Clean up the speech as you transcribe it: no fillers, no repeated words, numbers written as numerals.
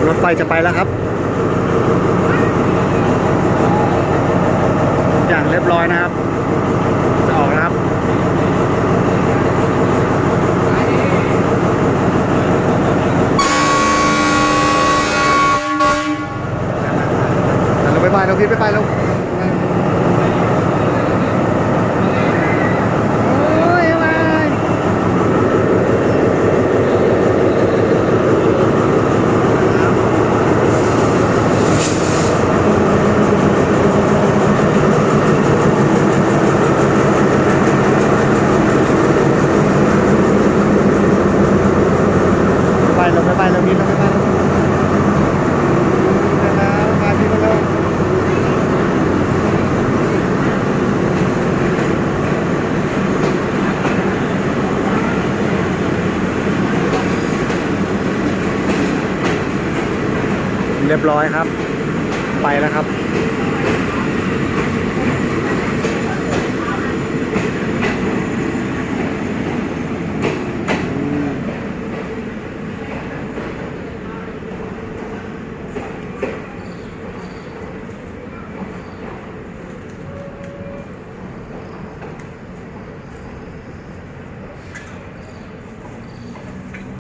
รถไฟจะไปแล้วครับอย่างเรียบร้อยนะครับจะออกแล้วครับเราไปเราพี่ไปเราไปเราพี่เราไปแล้วมาพี่มาแล้วเรียบร้อยครับไปแล้วครับ